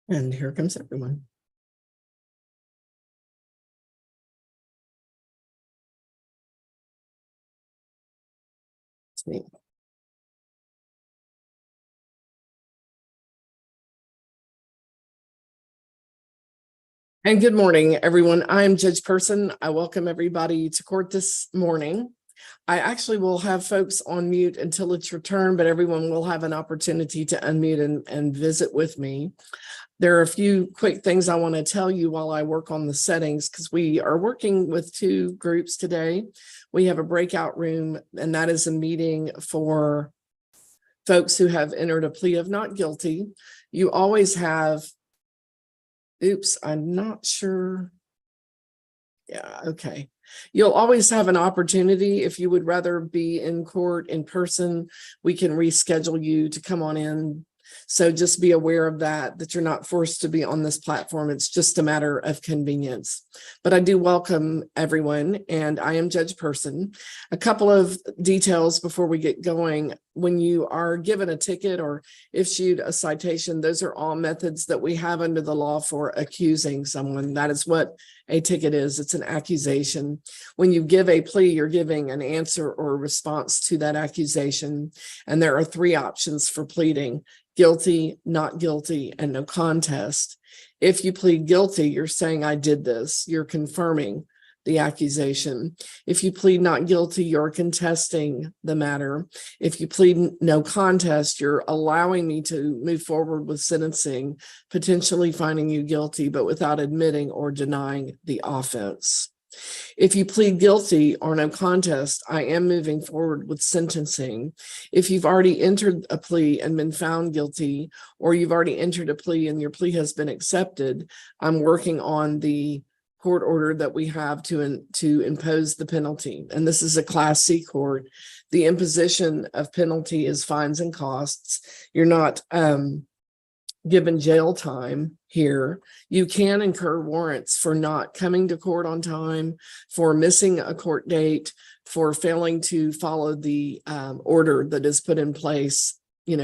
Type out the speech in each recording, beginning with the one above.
And here comes everyone. It's me. And good morning, everyone. I'm Judge Person. I welcome everybody to court this morning. I actually will have folks on mute until it's your turn, but everyone will have an opportunity to unmute and visit with me. There are a few quick things I want to tell you while I work on the settings, because we are working with two groups today. We have a breakout room, and that is a meeting for folks who have entered a plea of not guilty. You always have, oops, I'm not sure. Yeah, okay. You'll always have an opportunity. If you would rather be in court in person, we can reschedule you to come on in. So just be aware of that you're not forced to be on this platform. It's just a matter of convenience. But I do welcome everyone, and I am Judge Person. A couple of details before we get going. When you are given a ticket or issued a citation, those are all methods that we have under the law for accusing someone. That is what a ticket is. It's an accusation. When you give a plea, you're giving an answer or response to that accusation. And there are three options for pleading: guilty, not guilty, and no contest. If you plead guilty, you're saying, I did this. You're confirming the accusation. If you plead not guilty, you're contesting the matter. If you plead no contest, you're allowing me to move forward with sentencing, potentially finding you guilty, but without admitting or denying the offense. If you plead guilty or no contest, I am moving forward with sentencing. If you've already entered a plea and been found guilty, or you've already entered a plea and your plea has been accepted, I'm working on the court order that we have to impose the penalty. And this is a Class C court. The imposition of penalty is fines and costs. You're not given jail time here. You can incur warrants for not coming to court on time, for missing a court date, for failing to follow the order that is put in place,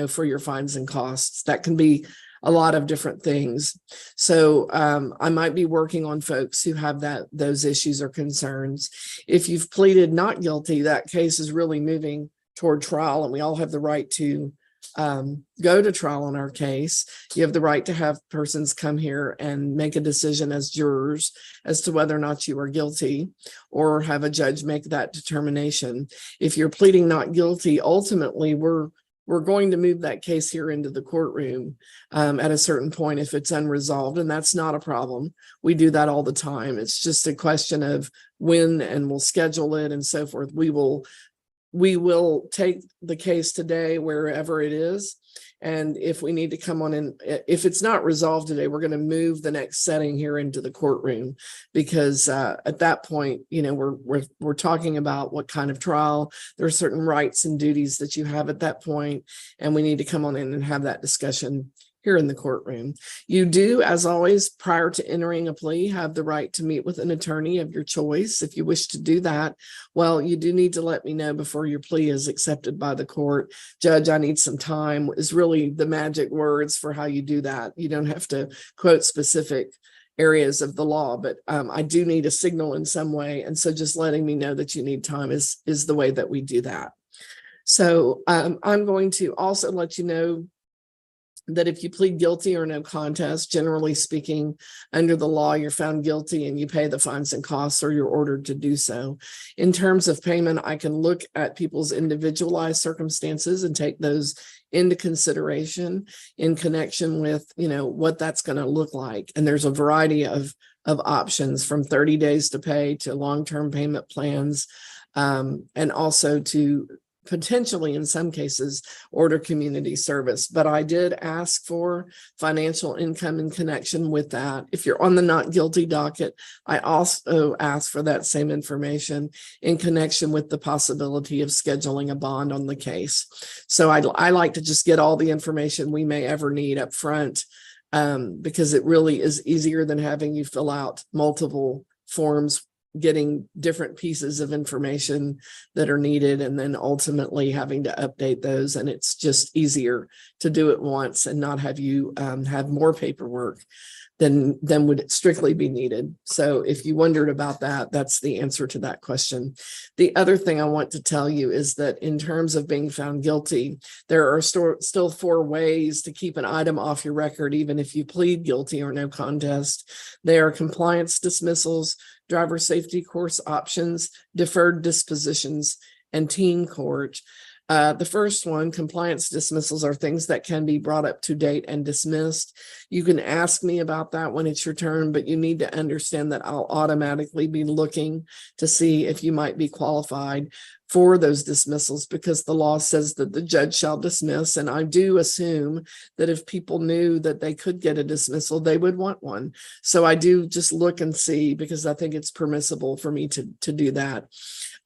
for your fines and costs. That can be a lot of different things. So I might be working on folks who have those issues or concerns. If you've pleaded not guilty, that case is really moving toward trial, and we all have the right to go to trial on our case. You have the right to have persons come here and make a decision as jurors as to whether or not you are guilty, or have a judge make that determination. If you're pleading not guilty, ultimately we're going to move that case here into the courtroom at a certain point if it's unresolved, and that's not a problem. We do that all the time. It's just a question of when, and we'll schedule it and so forth. We will take the case today wherever it is. And if we need to come on in, if it's not resolved today, we're going to move the next setting here into the courtroom, because at that point, we're talking about what kind of trial. There are certain rights and duties that you have at that point, and we need to come on in and have that discussion here in the courtroom. You do, as always, prior to entering a plea, have the right to meet with an attorney of your choice. If you wish to do that, well, you do need to let me know before your plea is accepted by the court. Judge, I need some time is really the magic words for how you do that. You don't have to quote specific areas of the law, but I do need a signal in some way. And so just letting me know that you need time is the way that we do that. So I'm going to also let you know that if you plead guilty or no contest, generally speaking, under the law, you're found guilty and you pay the fines and costs, or you're ordered to do so. In terms of payment, I can look at people's individualized circumstances and take those into consideration in connection with, what that's going to look like. And there's a variety of options, from 30 days to pay to long-term payment plans, and also to potentially, in some cases, order community service. But I did ask for financial income in connection with that. If you're on the not guilty docket, I also asked for that same information in connection with the possibility of scheduling a bond on the case. So I like to just get all the information we may ever need up front, because it really is easier than having you fill out multiple forms getting different pieces of information that are needed and then ultimately having to update those. And it's just easier to do it once and not have you have more paperwork than would strictly be needed. So if you wondered about that, that's the answer to that question. The other thing I want to tell you is that in terms of being found guilty, there are still 4 ways to keep an item off your record, even if you plead guilty or no contest. They are compliance dismissals, driver safety course options, deferred dispositions, and teen court. The first one, compliance dismissals, are things that can be brought up to date and dismissed. You can ask me about that when it's your turn, but you need to understand that I'll automatically be looking to see if you might be qualified for those dismissals, because the law says that the judge shall dismiss. And I do assume that if people knew that they could get a dismissal, they would want one. So I do just look and see, because I think it's permissible for me to do that.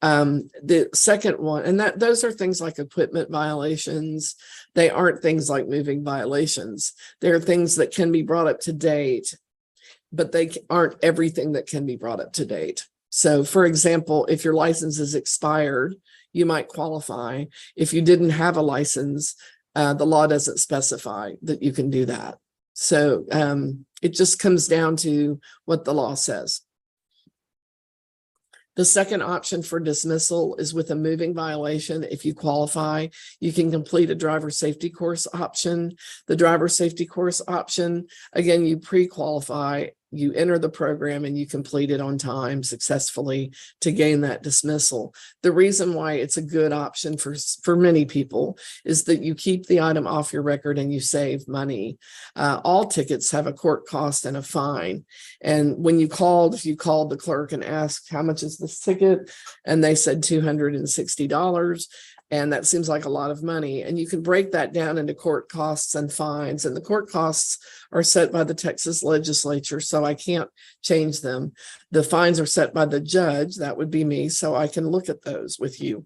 The second one, and those are things like equipment violations. They aren't things like moving violations. They're things that can be brought up to date, but they aren't everything that can be brought up to date. So for example, if your license is expired, you might qualify. If you didn't have a license, the law doesn't specify that you can do that. So it just comes down to what the law says. The second option for dismissal is with a moving violation. If you qualify, you can complete a driver safety course option. The driver safety course option, again, you pre-qualify, you enter the program, and you complete it on time successfully to gain that dismissal. The reason why it's a good option for many people is that you keep the item off your record and you save money. All tickets have a court cost and a fine. And when you called the clerk and asked, how much is this ticket? And they said $260. And that seems like a lot of money. And you can break that down into court costs and fines. And the court costs are set by the Texas legislature, so I can't change them. The fines are set by the judge, that would be me, so I can look at those with you.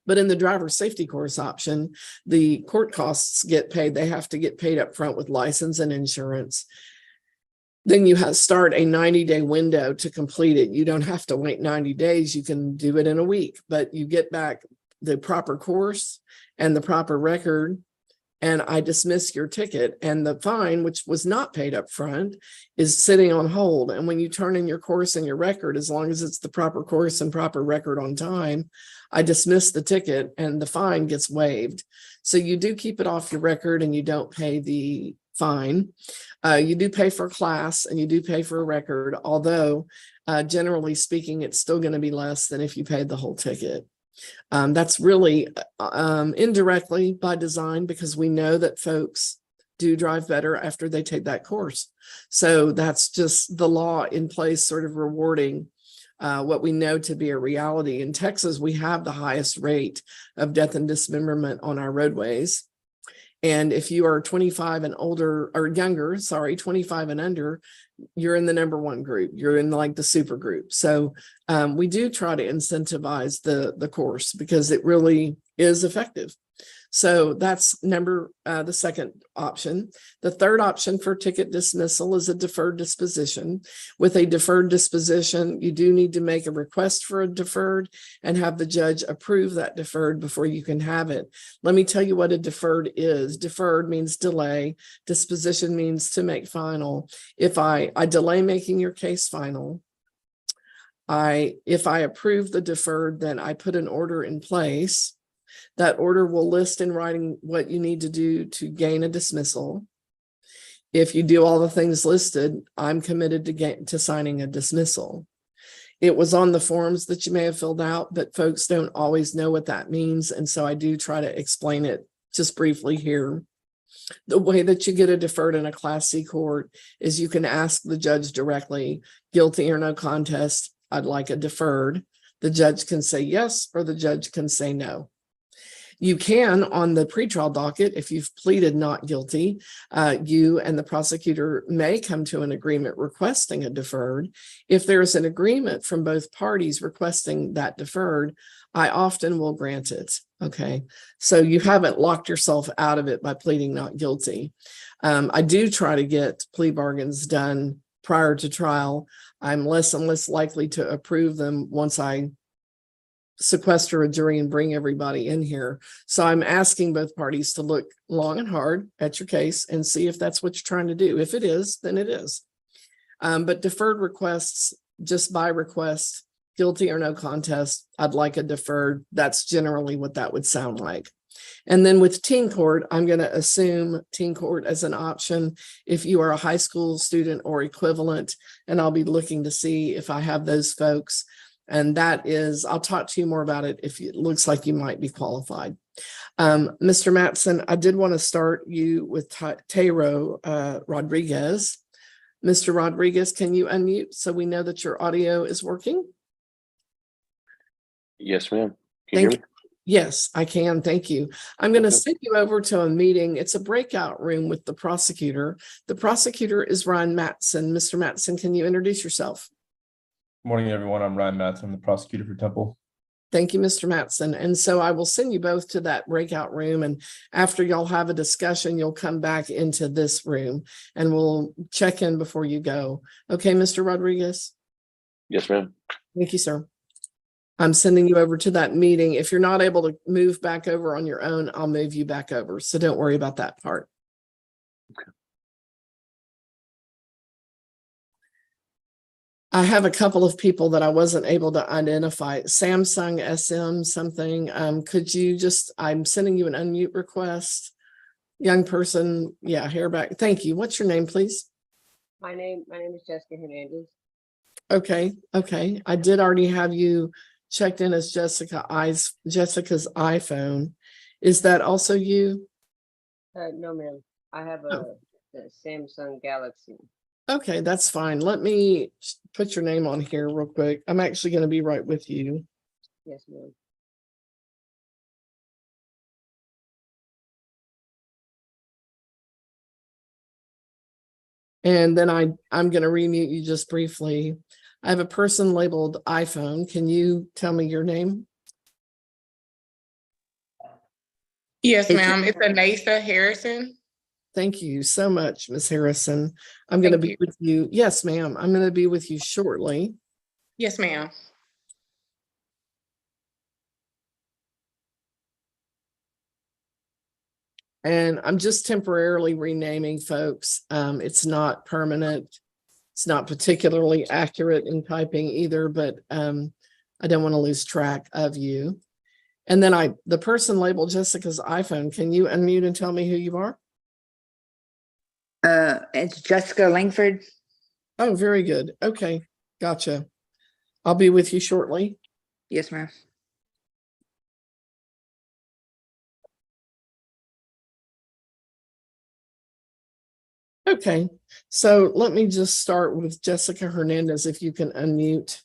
But in the driver safety course option, the court costs get paid. They have to get paid up front with license and insurance. Then you start a 90-day window to complete it. You don't have to wait 90 days. You can do it in a week, but you get back the proper course and the proper record, and I dismiss your ticket. And the fine, which was not paid up front, is sitting on hold. And when you turn in your course and your record, as long as it's the proper course and proper record on time, I dismiss the ticket and the fine gets waived. So you do keep it off your record and you don't pay the fine. You do pay for a class and you do pay for a record, although generally speaking, it's still going to be less than if you paid the whole ticket. That's really indirectly by design, because we know that folks do drive better after they take that course. So that's just the law in place, sort of rewarding what we know to be a reality. In Texas, we have the highest rate of death and dismemberment on our roadways. And if you are 25 and older or younger, 25 and under, you're in the #1 group. You're in like the super group. So we do try to incentivize the course because it really is effective. So that's the second option. The third option for ticket dismissal is a deferred disposition. With a deferred disposition, you do need to make a request for a deferred and have the judge approve that deferred before you can have it. Let me tell you what a deferred is. Deferred means delay. Disposition means to make final. If I delay making your case final, if I approve the deferred, then I put an order in place. That order will list in writing what you need to do to gain a dismissal. If you do all the things listed, I'm committed to signing a dismissal. It was on the forms that you may have filled out, but folks don't always know what that means. And so I do try to explain it just briefly here. The way that you get a deferred in a Class C court is you can ask the judge directly, guilty or no contest, I'd like a deferred. The judge can say yes, or the judge can say no. You can, on the pretrial docket, if you've pleaded not guilty, you and the prosecutor may come to an agreement requesting a deferred. If there's an agreement from both parties requesting that deferred, I often will grant it. Okay, so you haven't locked yourself out of it by pleading not guilty. I do try to get plea bargains done prior to trial, I'm less and less likely to approve them once I sequester a jury and bring everybody in here. So I'm asking both parties to look long and hard at your case and see if that's what you're trying to do. If it is, then it is. But deferred requests, just by request, guilty or no contest, I'd like a deferred. That's generally what that would sound like. And then with teen court, I'm going to assume teen court as an option if you are a high school student or equivalent, and I'll be looking to see if I have those folks. And that is, I'll talk to you more about it if it looks like you might be qualified. Mr. Matson, I did want to start you with Tayro Rodriguez. Mr. Rodriguez, can you unmute so we know that your audio is working? Yes, ma'am. Can you hear me? Yes, I can. Thank you. I'm going to send you over to a meeting. It's a breakout room with the prosecutor. The prosecutor is Ryan Matson. Mr. Matson, can you introduce yourself? Morning, everyone. I'm Ryan Matson, the prosecutor for Temple. Thank you, Mr. Matson. And so I will send you both to that breakout room. And after y'all have a discussion, you'll come back into this room and we'll check in before you go. Okay, Mr. Rodriguez? Yes, ma'am. Thank you, sir. I'm sending you over to that meeting. If you're not able to move back over on your own, I'll move you back over. So don't worry about that part. Okay. I have a couple of people that I wasn't able to identify. Samsung SM something. Could you just, I'm sending you an unmute request. Young person, yeah, hair back. Thank you. What's your name, please? My name is Jessica Hernandez. Okay. I did already have you checked in as Jessica's iPhone. Is that also you? No, ma'am. I have a Samsung Galaxy. Okay, that's fine. Let me put your name on here real quick. I'm actually going to be right with you. Yes, ma'am. And then I'm going to remute you just briefly. I have a person labeled iPhone. Can you tell me your name? Yes, ma'am. It's Anasa Harrison. Thank you so much, Ms. Harrison. I'm going to be with you. Yes, ma'am. I'm going to be with you shortly. Yes, ma'am. And I'm just temporarily renaming folks. It's not permanent. It's not particularly accurate in typing either, but I don't want to lose track of you. And then the person labeled Jessica's iPhone, can you unmute and tell me who you are? It's Jessica Langford. Oh, very good. Okay, gotcha. I'll be with you shortly. Yes, ma'am. Okay, so let me just start with Jessica Hernandez. If you can unmute,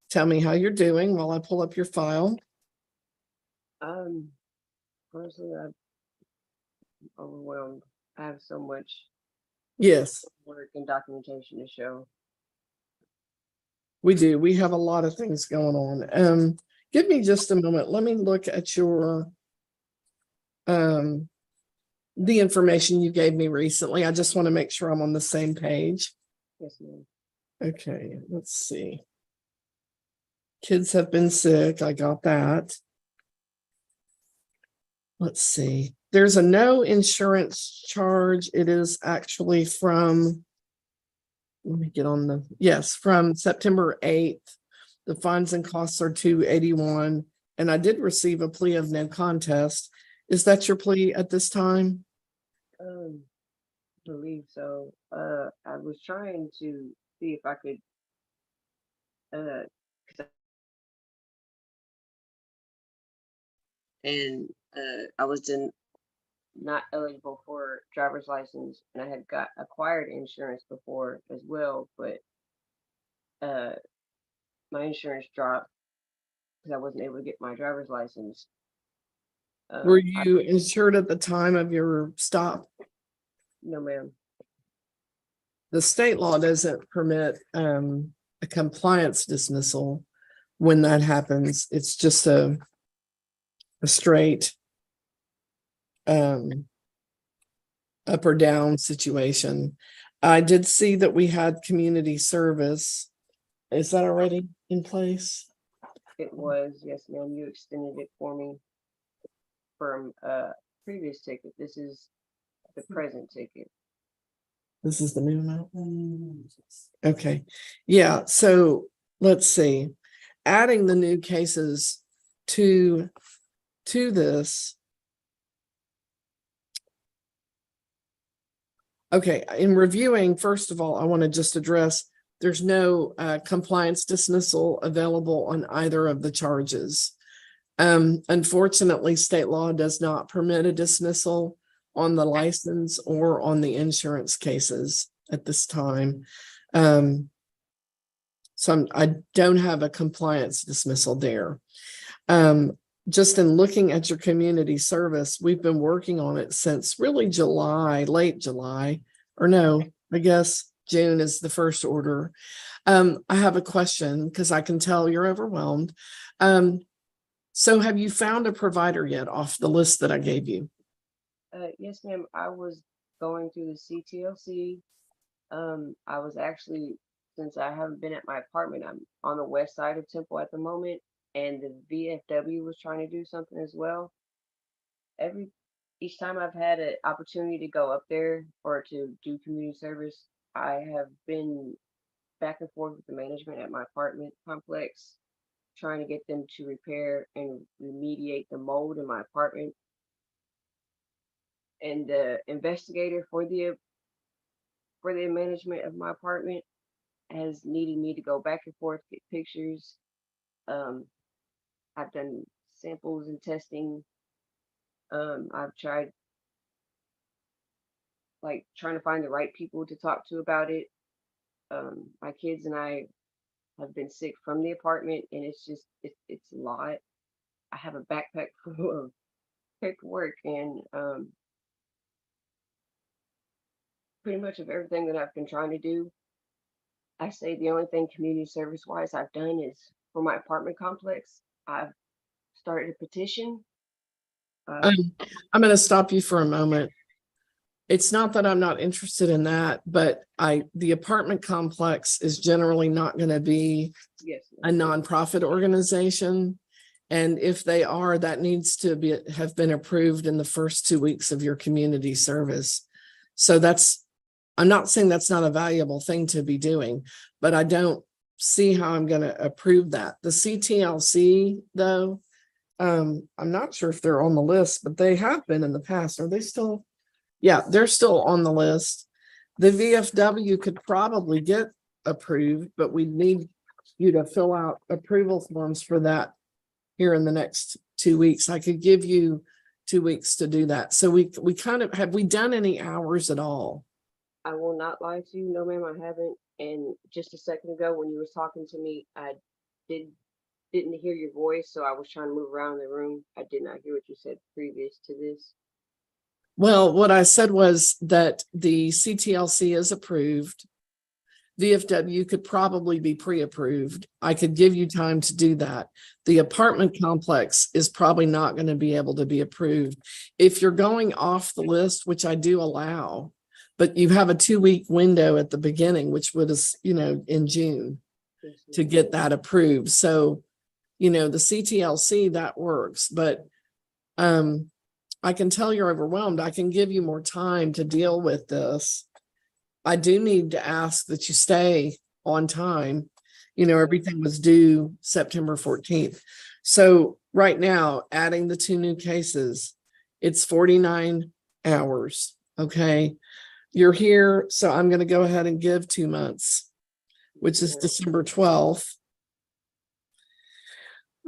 tell me how you're doing while I pull up your file. Honestly, I'm overwhelmed. I have so much Yes, work and documentation to show. we do. We have a lot of things going on. Give me just a moment. Let me look at your the information you gave me recently. I just want to make sure I'm on the same page. Yes, ma'am. Okay, let's see. Kids have been sick. I got that. Let's see. There's a no insurance charge. It is actually from, let me get on the, yes, from September 8th. The fines and costs are $281. And I did receive a plea of no contest. Is that your plea at this time? Believe so. I was trying to see if I could I was not eligible for driver's license, and I had acquired insurance before as well, but my insurance dropped because I wasn't able to get my driver's license. Were you insured at the time of your stop? No, ma'am. The state law doesn't permit a compliance dismissal when that happens. It's just a straight up or down situation. I did see that we had community service. Is that already in place? It was, yes, ma'am, you extended it for me from a previous ticket. This is the present ticket. This is the new amount? Okay, yeah, so let's see. Adding the new cases to this. Okay, in reviewing, first of all, I want to just address, there's no compliance dismissal available on either of the charges. Unfortunately, state law does not permit a dismissal on the license or on the insurance cases at this time. So I don't have a compliance dismissal there. Just in looking at your community service, we've been working on it since really July, late July, or no, I guess June is the first order. I have a question because I can tell you're overwhelmed. So have you found a provider yet off the list that I gave you? Yes, ma'am, I was going through the CTLC. I was actually, since I haven't been at my apartment, I'm on the west side of Temple at the moment, and the VFW was trying to do something as well. Each time I've had an opportunity to go up there or to do community service, I have been back and forth with the management at my apartment complex, trying to get them to repair and remediate the mold in my apartment. And the investigator for the management of my apartment has needed me to go back and forth, get pictures. I've done samples and testing. I've tried trying to find the right people to talk to about it. My kids and I have been sick from the apartment, and it's just it's a lot. I have a backpack full of paperwork and pretty much of everything that I've been trying to do. I say the only thing community service wise I've done is for my apartment complex. I've started a petition. I'm going to stop you for a moment. It's not that I'm not interested in that, but the apartment complex is generally not going to be Yes, a nonprofit organization. And if they are, that needs to have been approved in the first 2 weeks of your community service. So I'm not saying that's not a valuable thing to be doing, but I don't see how I'm going to approve that. The CTLC though, I'm not sure if they're on the list, but they have been in the past. Are they still? Yeah, they're still on the list. The VFW could probably get approved, but we need you to fill out approval forms for that here in the next 2 weeks. I could give you 2 weeks to do that. So we kind of, have we done any hours at all? I will not lie to you. No, ma'am, I haven't. And just a second ago when you was talking to me, I didn't hear your voice, so I was trying to move around the room. I did not hear what you said previous to this. Well, what I said was that the CTLC is approved. VFW could probably be pre-approved. I could give you time to do that. The apartment complex is probably not going to be able to be approved. If you're going off the list, which I do allow, but you have a 2-week window at the beginning, which was, in June to get that approved. So, the CTLC, that works, but I can tell you're overwhelmed. I can give you more time to deal with this. I do need to ask that you stay on time. Everything was due September 14th. So right now, adding the 2 new cases, it's 49 hours. Okay. You're here. So I'm going to go ahead and give 2 months, which is December 12th.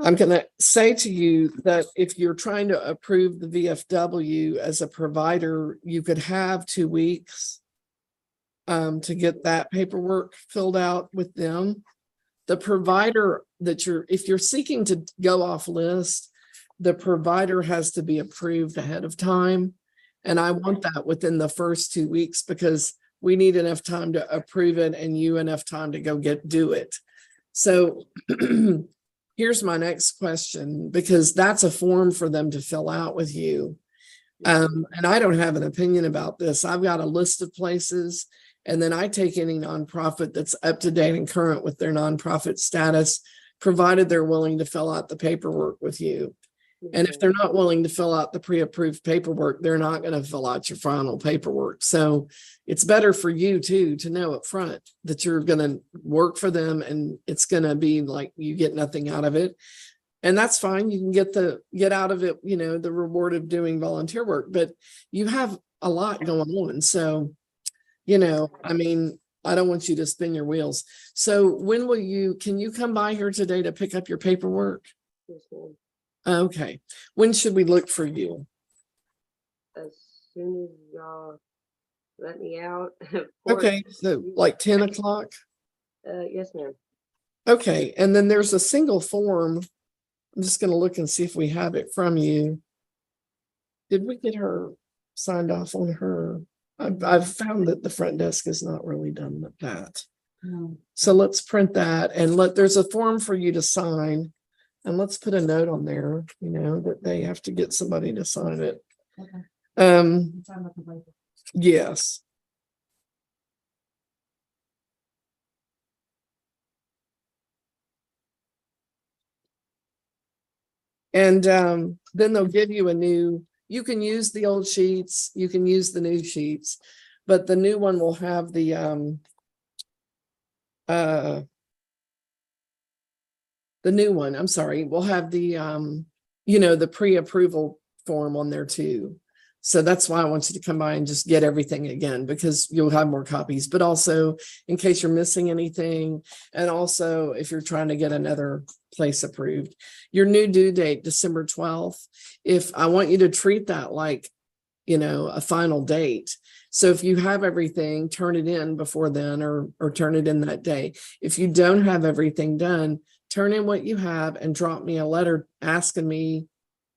I'm going to say to you that if you're trying to approve the VFW as a provider, you could have 2 weeks to get that paperwork filled out with them. The provider if you're seeking to go off list, the provider has to be approved ahead of time. And I want that within the first 2 weeks because we need enough time to approve it and you enough time to go do it. So here's my next question, because that's a form for them to fill out with you. And I don't have an opinion about this. I've got a list of places And then I take any nonprofit that's up to date and current with their nonprofit status, provided they're willing to fill out the paperwork with you. And if they're not willing to fill out the pre-approved paperwork, they're not going to fill out your final paperwork. So it's better for you too, to know up front that you're going to work for them and it's going to be like you get nothing out of it. And that's fine. You can get out of it, you know, the reward of doing volunteer work, but you have a lot going on. So, you know, I mean, I don't want you to spin your wheels. So can you come by here today to pick up your paperwork? Yes, ma'am. Okay. When should we look for you? As soon as y'all let me out. Okay, so like 10 o'clock? Yes, ma'am. Okay, and then there's a single form. I'm just gonna look and see if we have it from you. Did we get her signed off on her? I've found that the front desk has not really done that. No. So let's print that and there's a form for you to sign. And let's put a note on there, you know, that they have to get somebody to sign it. Okay. Yes. And then they'll give you you can use the old sheets, you can use the new sheets, but the new one will have the new one, I'm sorry, will have the you know, the pre-approval form on there too. So that's why I want you to come by and just get everything again, because you'll have more copies, but also in case you're missing anything. And also if you're trying to get another place approved, your new due date, December 12th, if I want you to treat that like, you know, a final date. So if you have everything, turn it in before then, or turn it in that day. If you don't have everything done, turn in what you have and drop me a letter asking me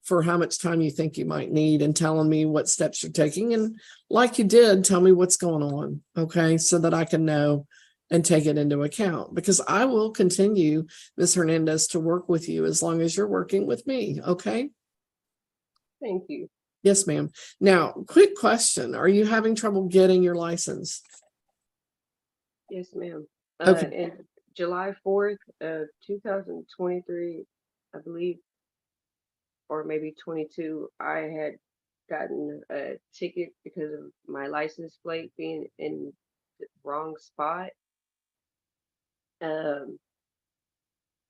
for how much time you think you might need and telling me what steps you're taking. And like you did, tell me what's going on, okay? So that I can know and take it into account, because I will continue, Ms. Hernandez, to work with you as long as you're working with me, okay? Thank you. Yes, ma'am. Now, quick question. Are you having trouble getting your license? Yes, ma'am. Okay. And July 4th, 2023, I believe, or maybe 22, I had gotten a ticket because of my license plate being in the wrong spot. For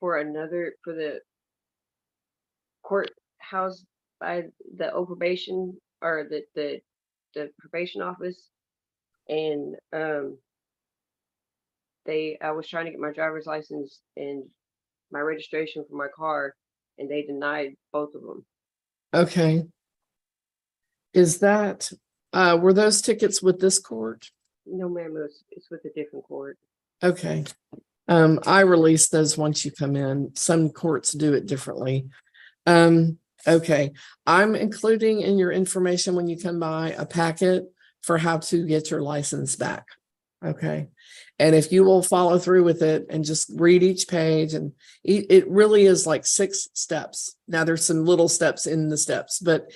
the courthouse by the probation, or the probation office, and I was trying to get my driver's license and my registration for my car, and they denied both of them. Okay. Is that, were those tickets with this court? No, ma'am, it's with a different court. Okay. I release those once you come in. Some courts do it differently. Okay. I'm including in your information when you come by a packet for how to get your license back. Okay. And if you will follow through with it and just read each page, and it really is like 6 steps. Now there's some little steps in the steps, but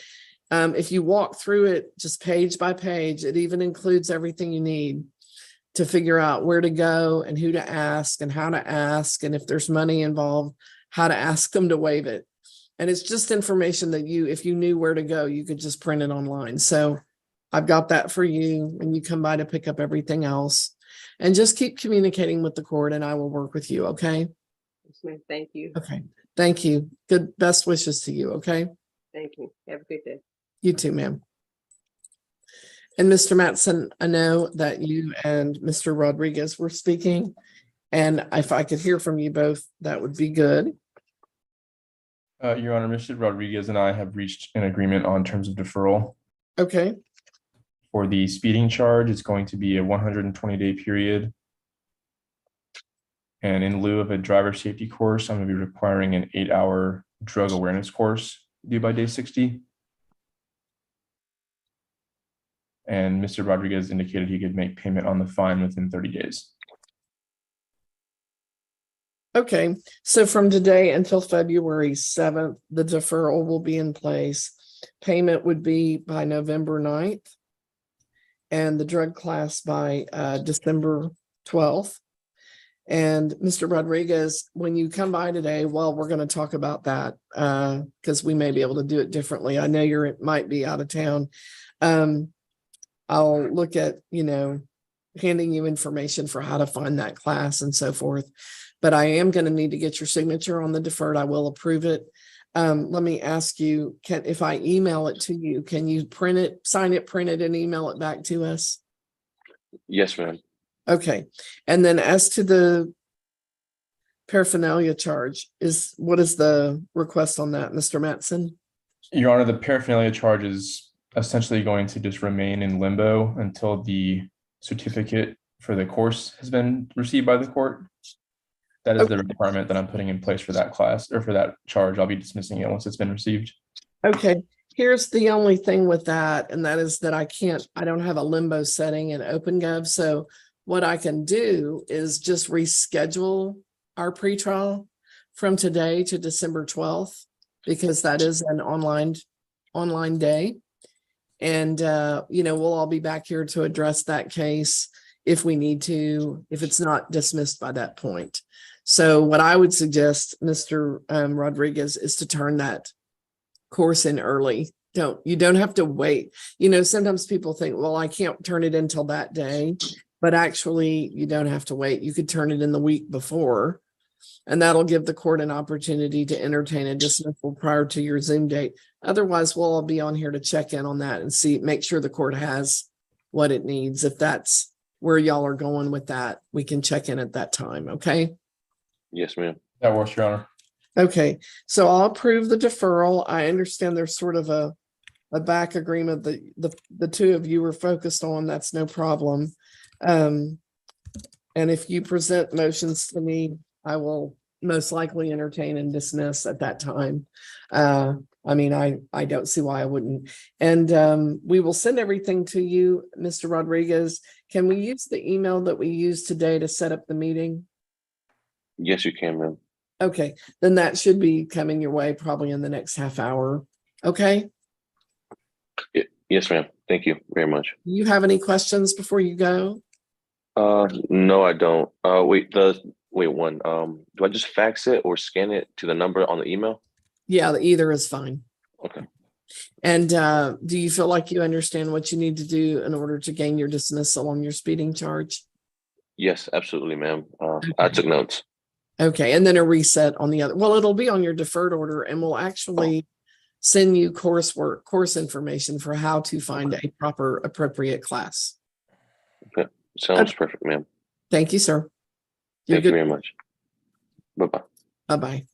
if you walk through it just page by page, it even includes everything you need to figure out where to go and who to ask and how to ask. And if there's money involved, how to ask them to waive it. And it's just information that if you knew where to go, you could just print it online. So I've got that for you when you come by to pick up everything else, and just keep communicating with the court and I will work with you. Okay. Yes, ma'am. Thank you. Okay. Thank you. Good. Best wishes to you. Okay. Thank you. Have a good day. You too, ma'am. And Mr. Mattson, I know that you and Mr. Rodriguez were speaking, and if I could hear from you both, that would be good. Your Honor, Mr. Rodriguez and I have reached an agreement on terms of deferral. Okay. For the speeding charge, it's going to be a 120-day period. And in lieu of a driver safety course, I'm going to be requiring an 8-hour drug awareness course due by day 60. And Mr. Rodriguez indicated he could make payment on the fine within 30 days. Okay. So from today until February 7th, the deferral will be in place. Payment would be by November 9th. and the drug class by December 12th. And Mr. Rodriguez, when you come by today, well, we're going to talk about that because we may be able to do it differently. I know you might be out of town. I'll look at, handing you information for how to find that class and so forth. But I am going to need to get your signature on the deferred. I will approve it. Let me ask you, if I email it to you, can you print it, sign it, print it, and email it back to us? Yes, ma'am. Okay. And then as to the paraphernalia charge, what is the request on that, Mr. Mattson? Your Honor, the paraphernalia charge is essentially going to just remain in limbo until the certificate for the course has been received by the court. That is the requirement that I'm putting in place for that class or for that charge. I'll be dismissing it once it's been received. Okay. Here's the only thing with that, and that is that I don't have a limbo setting in OpenGov. So what I can do is just reschedule our pretrial from today to December 12th, because that is an online day. And, we'll all be back here to address that case if we need to, if it's not dismissed by that point. So what I would suggest, Mr. Rodriguez, is to turn that course in early. You don't have to wait. Sometimes people think, well, I can't turn it until that day, but actually you don't have to wait. You could turn it in the week before, and that'll give the court an opportunity to entertain a dismissal prior to your Zoom date. Otherwise, we'll all be on here to check in on that and make sure the court has what it needs. If that's where y'all are going with that, we can check in at that time. Okay. Yes, ma'am. That works, Your Honor. Okay. So I'll approve the deferral. I understand there's sort of a back agreement that the two of you were focused on. That's no problem. And if you present motions to me, I will most likely entertain and dismiss at that time. I don't see why I wouldn't. And we will send everything to you, Mr. Rodriguez. Can we use the email that we used today to set up the meeting? Yes, you can, ma'am. Okay, then that should be coming your way probably in the next half hour. Okay. Yes, ma'am. Thank you very much. You have any questions before you go? No, I don't. Wait, one. Do I just fax it or scan it to the number on the email? Yeah, either is fine. Okay. And do you feel like you understand what you need to do in order to gain your dismissal on your speeding charge? Yes, absolutely, ma'am. I took notes. Okay, and then a reset on the other. Well, it'll be on your deferred order, and we'll actually send you course information for how to find a proper appropriate class. Okay. Sounds perfect, ma'am. Thank you, sir. Thank you very much. Bye-bye. Bye-bye.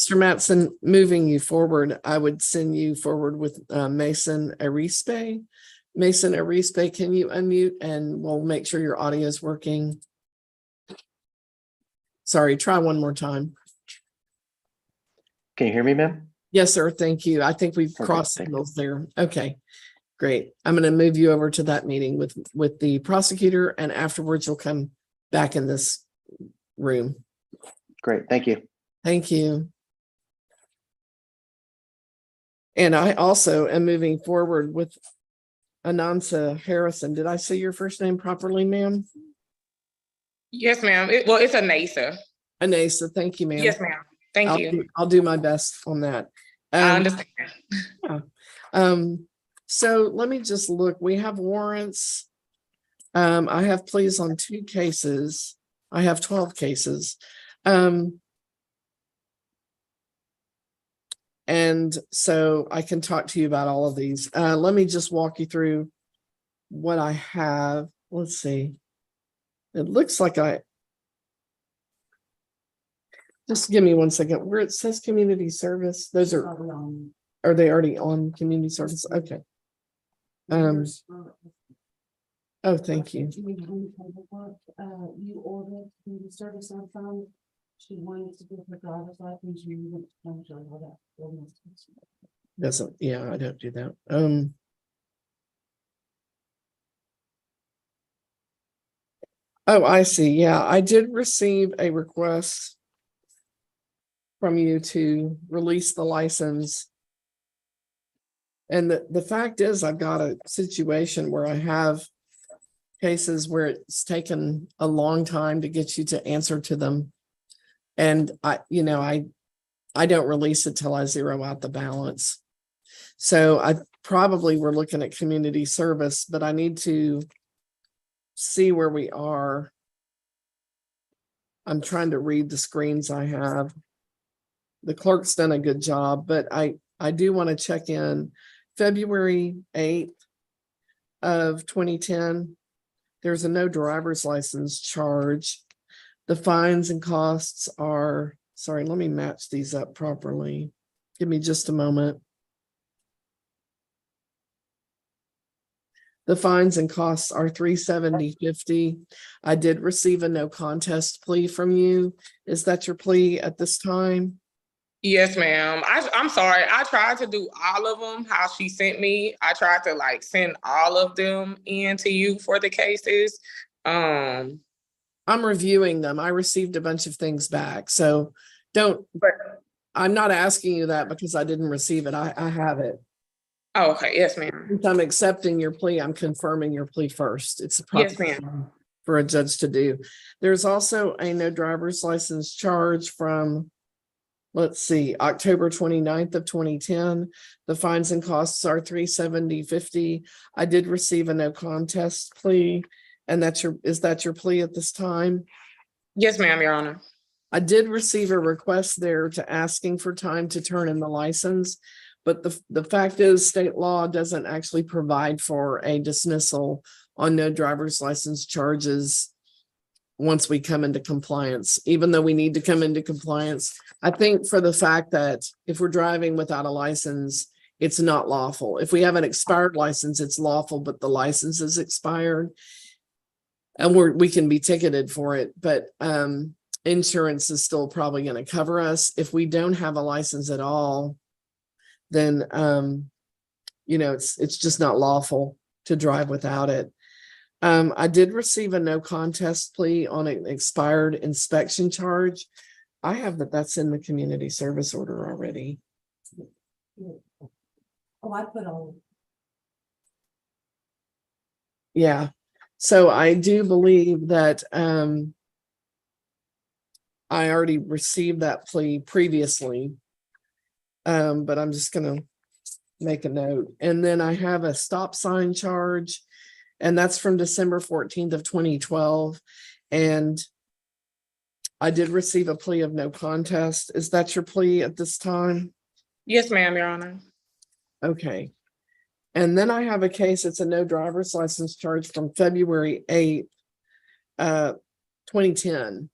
Mr. Mattson, moving you forward, I would send you forward with Mason Arispe. Mason Arispe, can you unmute and we'll make sure your audio is working? Sorry, try one more time. Can you hear me, ma'am? Yes, sir. Thank you. I think we've Perfect, crossed thank you. signals there. Okay, great. I'm going to move you over to that meeting with the prosecutor, and afterwards you'll come back in this room. Great, thank you. Thank you. And I also am moving forward with Anansa Harrison. Did I say your first name properly, ma'am? Yes, ma'am. It's Anasa. Anasa, thank you, ma'am. Yes, ma'am. Thank you. I'll do my best on that. I understand. So let me just look. We have warrants. I have pleas on 2 cases. I have 12 cases. And so I can talk to you about all of these. Let me just walk you through what I have. Let's see. It looks like just give me one second. Where it says community service, those are they already on community service? Okay. Oh, thank you. You ordered the service on phone. She wanted to do her driver's license. You went to come to all that. Doesn't, yeah, I don't do that. Oh, I see. Yeah, I did receive a request from you to release the license And the fact is, I've got a situation where I have cases where it's taken a long time to get you to answer to them. And I don't release it till I zero out the balance. So I probably we're looking at community service, but I need to see where we are. I'm trying to read the screens I have. The clerk's done a good job, but I do want to check in February 8th of 2010. There's a no driver's license charge. The fines and costs are, sorry, let me match these up properly. Give me just a moment. The fines and costs are $370.50. I did receive a no contest plea from you. Is that your plea at this time? Yes, ma'am. I'm sorry. I tried to do all of them, how she sent me. I tried to like send all of them in to you for the cases. I'm reviewing them. I received a bunch of things back. So I'm not asking you that because I didn't receive it. I have it. Oh, okay. Yes, ma'am. Since I'm accepting your plea, I'm confirming your plea first. It's a Yes, proper ma'am. for a judge to do. There's also a no driver's license charge from, let's see, October 29th of 2010. The fines and costs are $370.50. I did receive a no contest plea. And is that your plea at this time? Yes, ma'am, Your Honor. I did receive a request there to asking for time to turn in the license. But the fact is, state law doesn't actually provide for a dismissal on no driver's license charges once we come into compliance, even though we need to come into compliance. I think for the fact that if we're driving without a license, it's not lawful. If we have an expired license, it's lawful, but the license is expired. And we can be ticketed for it, but insurance is still probably going to cover us. If we don't have a license at all, then it's just not lawful to drive without it. I did receive a no contest plea on an expired inspection charge. I have that's in the community service order already. Oh, I put all. Yeah. So I do believe that I already received that plea previously. But I'm just gonna make a note. And then I have a stop sign charge, and that's from December 14th of 2012. And I did receive a plea of no contest. Is that your plea at this time? Yes, ma'am, Your Honor. Okay. And then I have a case, it's a no driver's license charge from February 8th, 2010.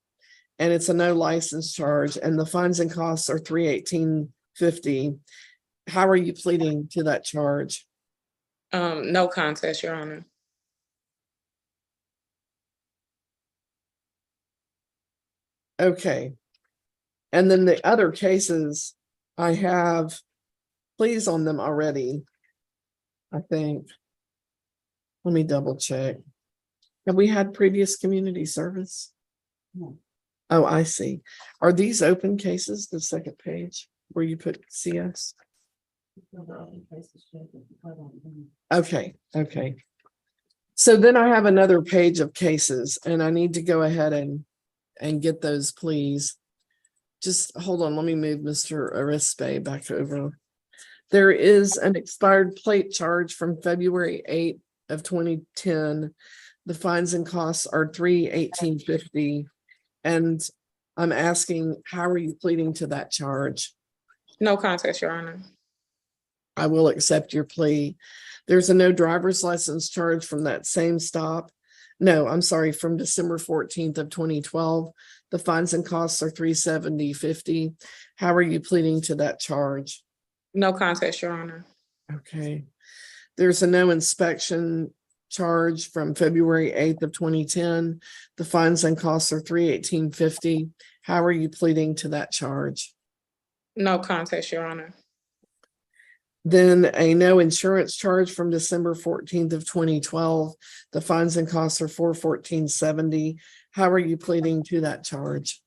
And it's a no license charge, and the fines and costs are $318.50. How are you pleading to that charge? No contest, Your Honor. Okay. And then the other cases, I have pleas on them already, I think. Let me double check. Have we had previous community service? No. Oh, I see. Are these open cases, the second page where you put CS? Okay. So then I have another page of cases, and I need to go ahead and get those, please. Just hold on, let me move Mr. Arispe back over. There is an expired plate charge from February 8th of 2010. The fines and costs are $318.50. And I'm asking, how are you pleading to that charge? No contest, Your Honor. I will accept your plea. There's a no driver's license charge from that same stop. No, I'm sorry, from December 14th of 2012. The fines and costs are $370.50. How are you pleading to that charge? No contest, Your Honor. Okay. There's a no inspection charge from February 8th of 2010. The fines and costs are $318.50. How are you pleading to that charge? No contest, Your Honor. Then a no insurance charge from December 14th of 2012. The fines and costs are $414.70. How are you pleading to that charge?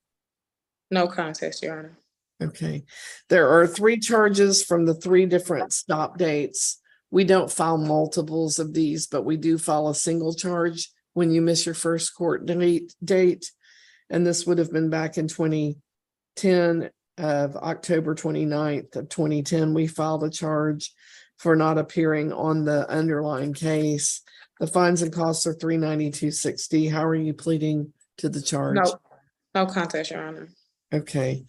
No contest, Your Honor. Okay. There are 3 charges from the 3 different stop dates we don't file multiples of these, but we do file a single charge when you miss your first court date. And this would have been back in 2010 of October 29th of 2010. We filed a charge for not appearing on the underlying case. The fines and costs are $392.60. How are you pleading to the charge? No contest, Your Honor. Okay.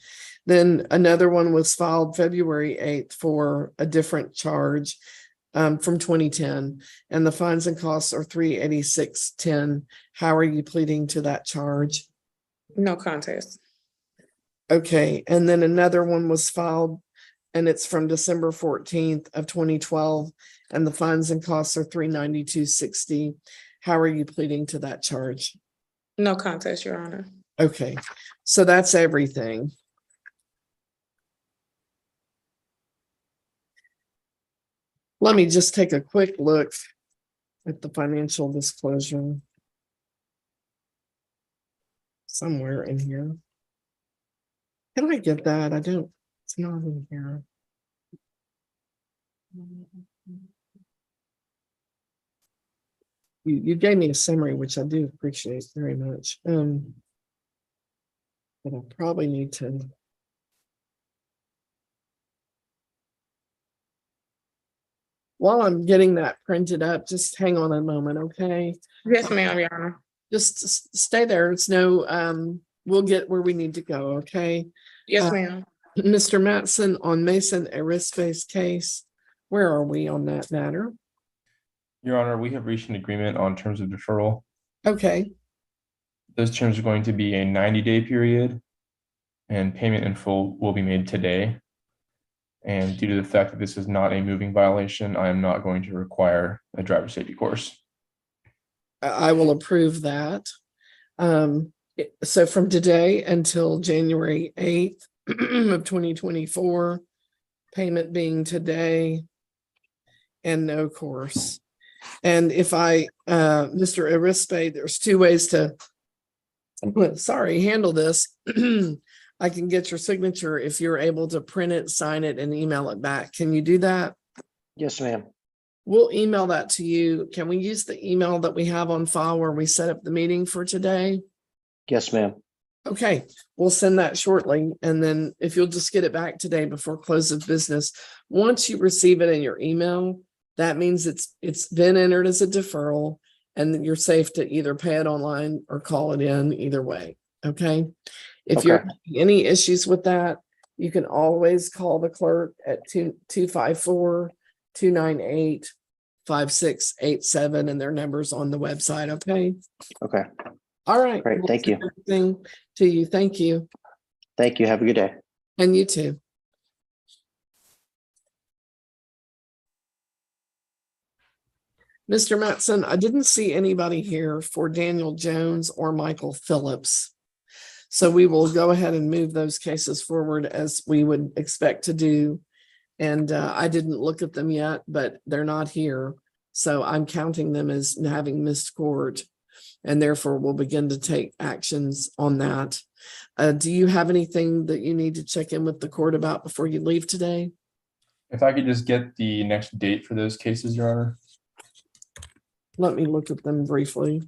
Then another one was filed February 8th for a different charge from 2010, and the fines and costs are $386.10. How are you pleading to that charge? No contest. Okay, and then another one was filed, and it's from December 14th of 2012, and the fines and costs are $392.60. How are you pleading to that charge? No contest, Your Honor. Okay, so that's everything. Let me just take a quick look at the financial disclosure. Somewhere in here. Can I get that? I don't, it's not in here. You gave me a summary, which I do appreciate very much. But I probably need to. While I'm getting that printed up, just hang on a moment, okay? Yes, ma'am, Your Honor. Just stay there. It's no, we'll get where we need to go, okay? Yes, ma'am. Mr. Mattson, on Mason Arispe's case, where are we on that matter? Your Honor, we have reached an agreement on terms of deferral. Okay, Those terms are going to be a 90-day period, and payment in full will be made today. And due to the fact that this is not a moving violation, I am not going to require a driver safety course. I will approve that. So from today until January 8th of 2024, payment being today and no course. And if I, Mr. Arispe, there's two ways to, handle this. I can get your signature if you're able to print it, sign it, and email it back. Can you do that? Yes, ma'am. We'll email that to you. Can we use the email that we have on file where we set up the meeting for today? Yes, ma'am. Okay, we'll send that shortly. And then if you'll just get it back today before close of business, once you receive it in your email, that means it's been entered as a deferral and then you're safe to either pay it online or call it in either way. Okay. If you're having any issues with that, you can always call the clerk at 254-298-5687 and their numbers on the website. Okay. Okay. All right. Great. Thank you. Everything to you. Thank you. Thank you. Have a good day. And you too. Mr. Mattson, I didn't see anybody here for Daniel Jones or Michael Phillips. So we will go ahead and move those cases forward as we would expect to do. And I didn't look at them yet, but they're not here. So I'm counting them as having missed court. And therefore we'll begin to take actions on that. Do you have anything that you need to check in with the court about before you leave today? If I could just get the next date for those cases, Your Honor. Let me look at them briefly.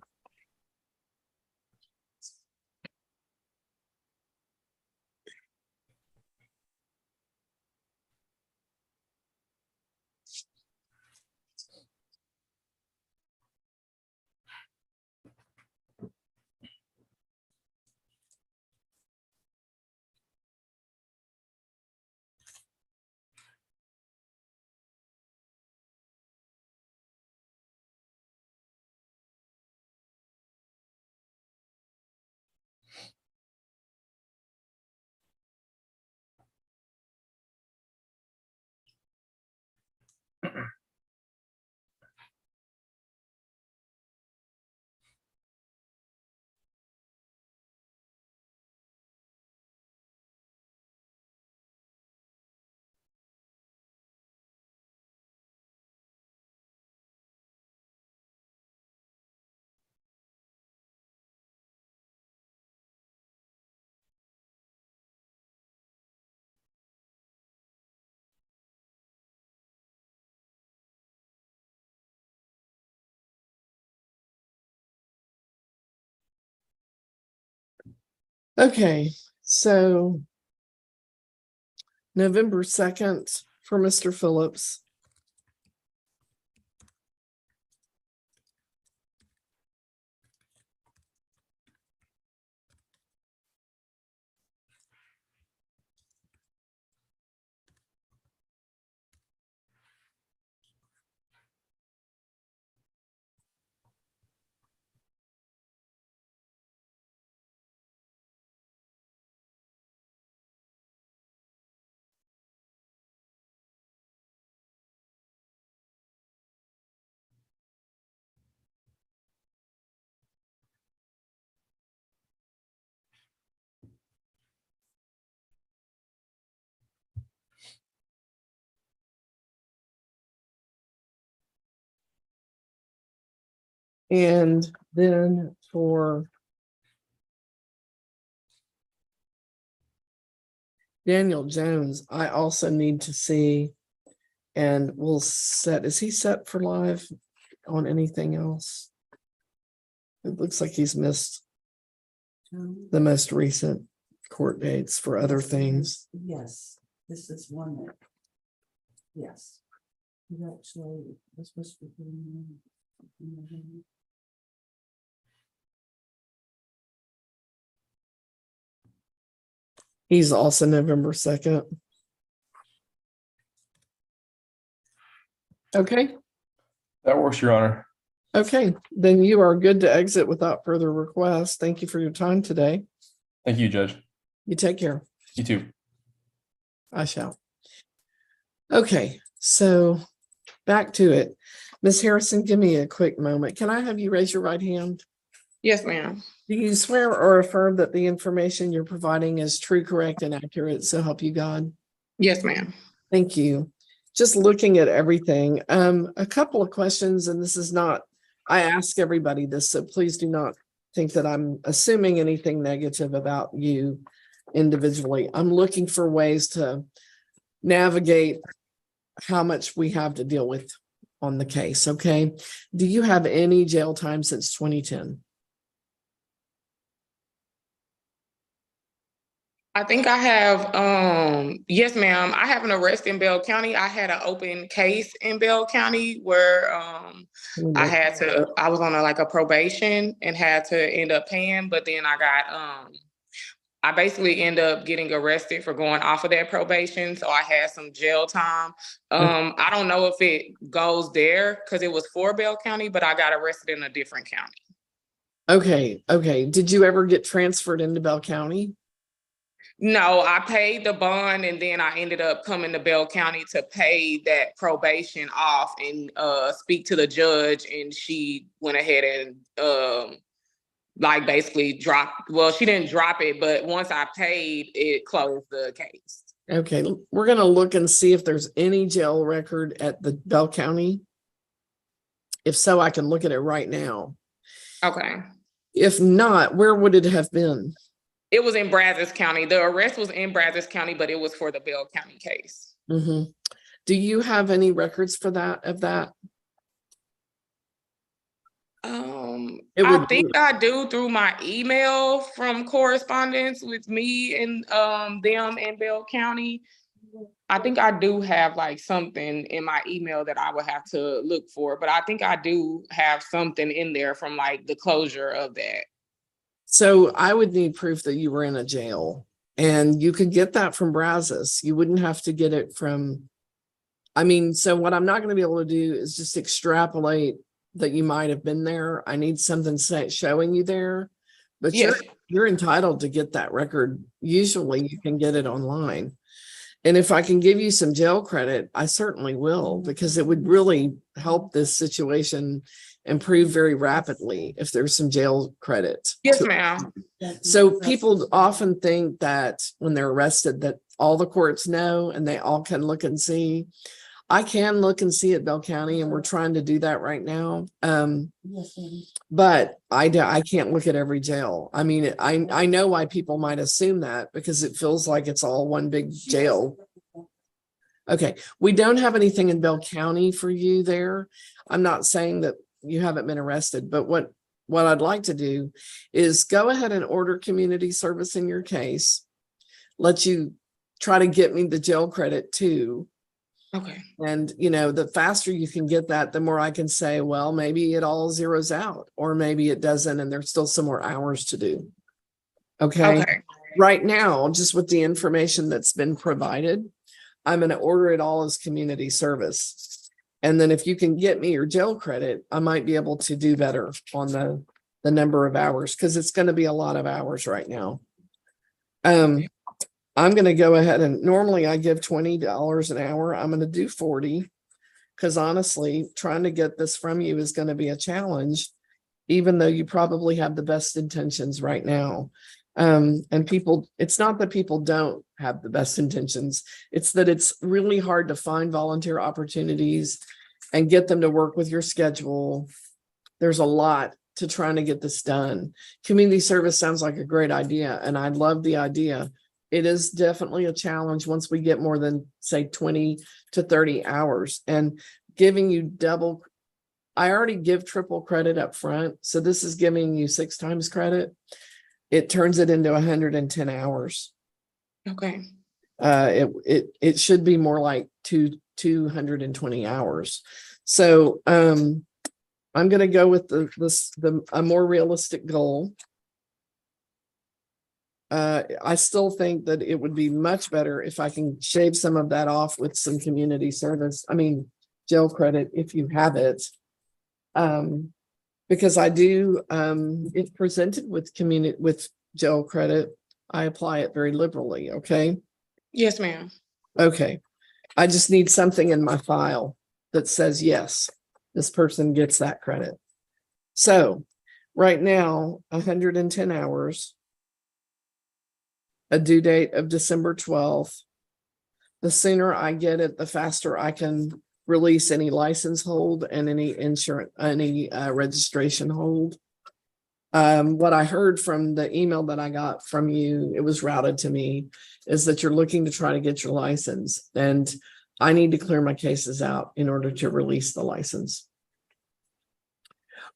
Okay, so November 2nd for Mr. Phillips. And then for Daniel Jones, I also need to see, and we'll set, is he set for live on anything else? It looks like he's missed the most recent court dates for other things. Yes, this is one that. Yes. You actually, this was. He's also November 2nd. Okay, That works, Your Honor. okay, then you are good to exit without further request. Thank you for your time today. Thank you, Judge. You take care. You too. I shall. Okay, so back to it. Ms. Harrison, give me a quick moment. Can I have you raise your right hand? Yes, ma'am. Do you swear or affirm that the information you're providing is true, correct, and accurate? So help you God. Yes, ma'am. Thank you. Just looking at everything, a couple of questions, and this is not, I ask everybody this, so please do not think that I'm assuming anything negative about you individually. I'm looking for ways to navigate how much we have to deal with on the case, okay? Do you have any jail time since 2010? I think I have, yes, ma'am. I have an arrest in Bell County. I had an open case in Bell County where I was on a probation and had to end up paying, but then I basically end up getting arrested for going off of that probation. So I had some jail time. I don't know if it goes there because it was for Bell County, but I got arrested in a different county. Okay. Did you ever get transferred into Bell County? No, I paid the bond and then I ended up coming to Bell County to pay that probation off and speak to the judge, and she went ahead and basically dropped, well, she didn't drop it, but once I paid, it closed the case. Okay, we're gonna look and see if there's any jail record at the Bell County. If so, I can look at it right now. Okay. If not, where would it have been? It was in Brazos County. The arrest was in Brazos County, but it was for the Bell County case. Mm-hmm. Do you have any records for that, of that? I think I do through my email from correspondence with me and them in Bell County. I think I do have something in my email that I would have to look for, but I think I do have something in there from the closure of that. So I would need proof that you were in a jail, and you could get that from Brazos. You wouldn't have to get it from, so what I'm not going to be able to do is just extrapolate that you might have been there. I need something showing you there, but yes, you're entitled to get that record. Usually you can get it online. And if I can give you some jail credit, I certainly will, because it would really help this situation improve very rapidly if there's some jail credit. Yes, ma'am. So people often think that when they're arrested that all the courts know and they all can look and see. I can look and see at Bell County, and we're trying to do that right now. But I can't look at every jail. I know why people might assume that, because it feels like it's all one big jail. Okay, we don't have anything in Bell County for you there. I'm not saying that you haven't been arrested, but what what I'd like to do is go ahead and order community service in your case. Let you try to get me the jail credit too. Okay. And, you know, the faster you can get that, the more I can say, well, maybe it all zeroes out, or maybe it doesn't, and there's still some more hours to do. Okay. Okay. Right now, just with the information that's been provided, I'm going to order it all as community service. And then if you can get me your jail credit, I might be able to do better on the number of hours, because it's going to be a lot of hours right now. I'm going to go ahead and normally I give $20 an hour. I'm going to do 40, because honestly, trying to get this from you is going to be a challenge, even though you probably have the best intentions right now. And people, it's not that people don't have the best intentions. It's that it's really hard to find volunteer opportunities and get them to work with your schedule. There's a lot to trying to get this done. Community service sounds like a great idea, and I love the idea. It is definitely a challenge once we get more than, say, 20 to 30 hours, and giving you double. I already give triple credit up front, so this is giving you 6 times credit. It turns it into 110 hours. Okay. It should be more like 220 hours. So I'm going to go with a more realistic goal. I still think that it would be much better if I can shave some of that off with some community service. I mean, jail credit, if you have it. Because I do, it's presented with jail credit. I apply it very liberally. Okay. Yes, ma'am. Okay. I just need something in my file that says, yes, this person gets that credit. So right now, 110 hours, a due date of December 12th. The sooner I get it, the faster I can release any license hold and any insurance, any registration hold. What I heard from the email that I got from you, it was routed to me, is that you're looking to try to get your license, and I need to clear my cases out in order to release the license.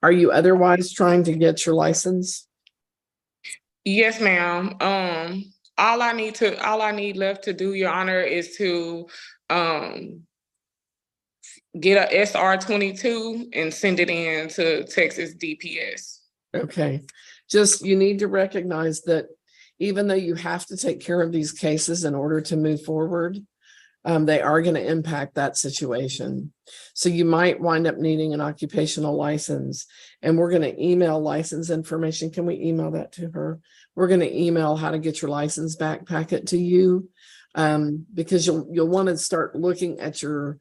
Are you otherwise trying to get your license? Yes, ma'am. All I need left to do, Your Honor, is to get a SR-22 and send it in to Texas DPS. Okay, just you need to recognize that even though you have to take care of these cases in order to move forward, they are going to impact that situation. So you might wind up needing an occupational license, and we're going to email license information. Can we email that to her? We're going to email how to get your license back packet to you, because you'll want to start looking at your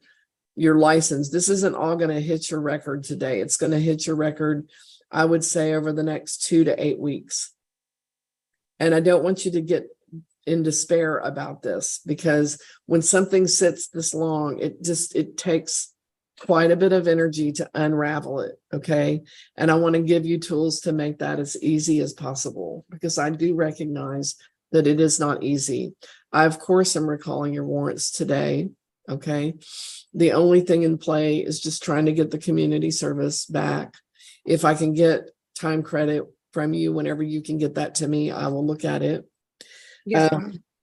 license. This isn't all going to hit your record today. It's going to hit your record, I would say, over the next 2 to 8 weeks. And I don't want you to get in despair about this, because when something sits this long, it takes quite a bit of energy to unravel it. Okay. And I want to give you tools to make that as easy as possible, because I do recognize that it is not easy. I, of course, am recalling your warrants today. Okay. The only thing in play is just trying to get the community service back. If I can get time credit from you, whenever you can get that to me, I will look at it. Yes,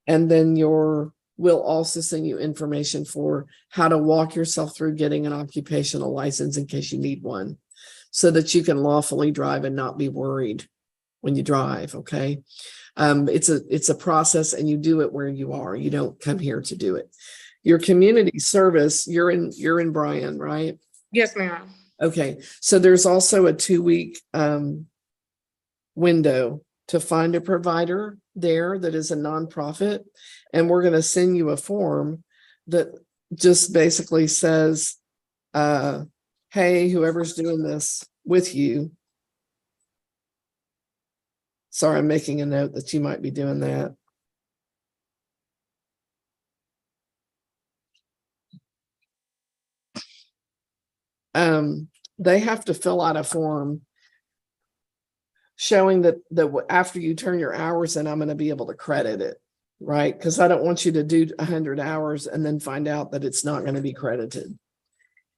And then we'll also send you information for how to walk yourself through getting an occupational license in case you need one, so that you can lawfully drive and not be worried when you drive. Okay. It's a process, and you do it where you are. You don't come here to do it. Your community service, you're in Bryan, right? yes, ma'am. Okay. So there's also a 2-week window to find a provider there that is a nonprofit. And we're going to send you a form that just basically says, hey, whoever's doing this with you. Sorry, I'm making a note that you might be doing that. They have to fill out a form showing that after you turn your hours in, I'm going to be able to credit it, right? Because I don't want you to do 100 hours and then find out that it's not going to be credited.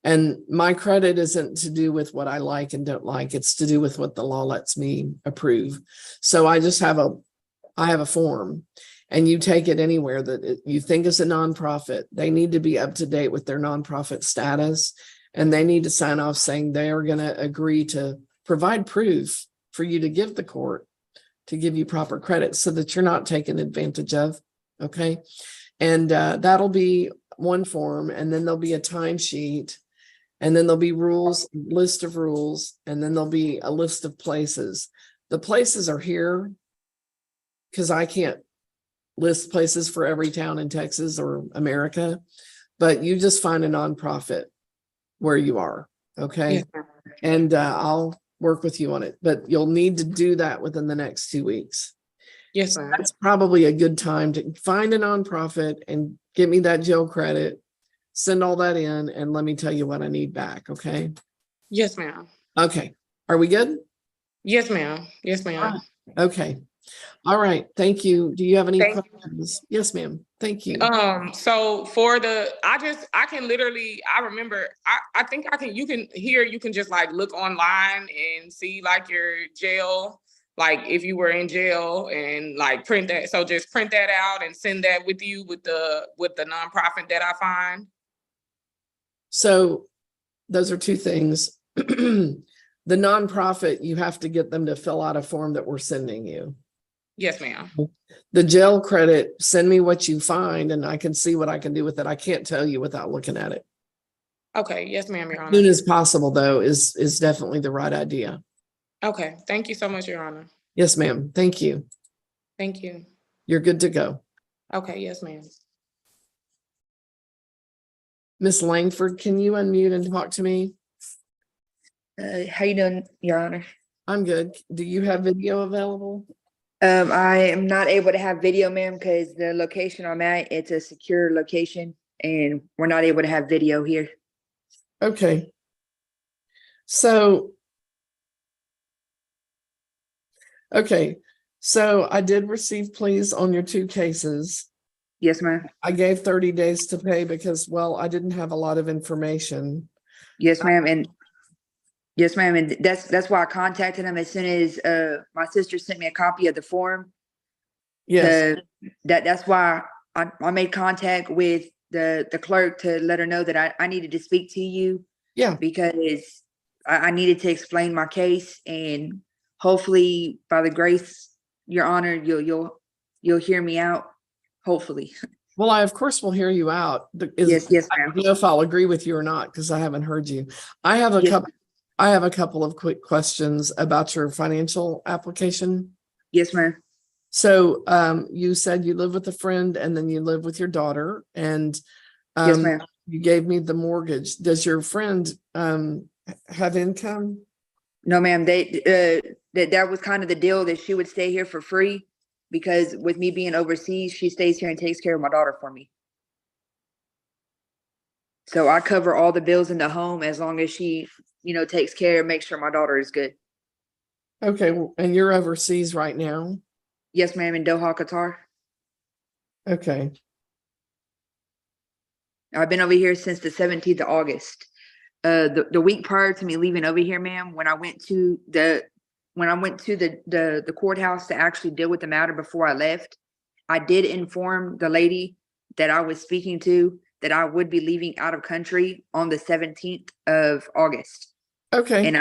And my credit isn't to do with what I like and don't like. It's to do with what the law lets me approve. So I just have a form, and you take it anywhere that you think is a nonprofit. They need to be up to date with their nonprofit status, and they need to sign off saying they are going to agree to provide proof for you to give the court to give you proper credit so that you're not taken advantage of. Okay. And that'll be one form, and then there'll be a timesheet, and then there'll be rules, list of rules, and then there'll be a list of places. The places are here because I can't list places for every town in Texas or America, but you just find a nonprofit where you are. Okay. Yes, ma'am. And I'll work with you on it, but you'll need to do that within the next 2 weeks. Yes, ma'am. That's probably a good time to find a nonprofit and get me that jail credit, send all that in, and let me tell you what I need back. Okay. Yes, ma'am. Okay. Are we good? Yes, ma'am. Yes, ma'am. Okay. All right. Thank you. Do you have any Thank you. questions? Yes, ma'am. Thank you. So for I can literally, I remember, I think you can just like look online and see like your jail, like if you were in jail, and like print that. So just print that out and send that with you with the nonprofit that I find. So those are two things. The nonprofit, you have to get them to fill out a form that we're sending you. Yes, ma'am. The jail credit, send me what you find and I can see what I can do with it. I can't tell you without looking at it. Okay. Yes, ma'am, Your As soon Honor. as possible, though, is definitely the right idea. Okay. Thank you so much, Your Honor. Yes, ma'am. Thank you. Thank you. You're good to go. Okay. Yes, ma'am. Miss Langford, can you unmute and talk to me? How you doing, Your Honor? I'm good. Do you have video available? I am not able to have video, ma'am, because the location I'm at, it's a secure location and we're not able to have video here. Okay. So, I did receive pleas on your two cases. Yes, ma'am. I gave 30 days to pay because, well, I didn't have a lot of information. Yes, ma'am. And yes, ma'am. And that's why I contacted him as soon as my sister sent me a copy of the form. Yes. That's why I made contact with the clerk to let her know that I needed to speak to you. Yeah. Because I needed to explain my case, and hopefully by the grace, Your Honor, you'll hear me out. Hopefully. Well, I of course will hear you out. Yes, I ma'am. don't know if I'll agree with you or not because I haven't heard you. I have Yes, a couple of quick questions about your financial application. Yes, ma'am. So you said you live with a friend and then you live with your daughter, and Yes, ma'am. you gave me the mortgage. Does your friend have income? No, ma'am. That was kind of the deal, that she would stay here for free, because with me being overseas, she stays here and takes care of my daughter for me. So I cover all the bills in the home as long as she, takes care and makes sure my daughter is good. Okay, and you're overseas right now? Yes, ma'am, in Doha, Qatar. Okay. I've been over here since the 17th of August. The week prior to me leaving over here, ma'am, when I went to the courthouse to actually deal with the matter before I left, I did inform the lady that I was speaking to that I would be leaving out of country on the 17th of August. Okay. And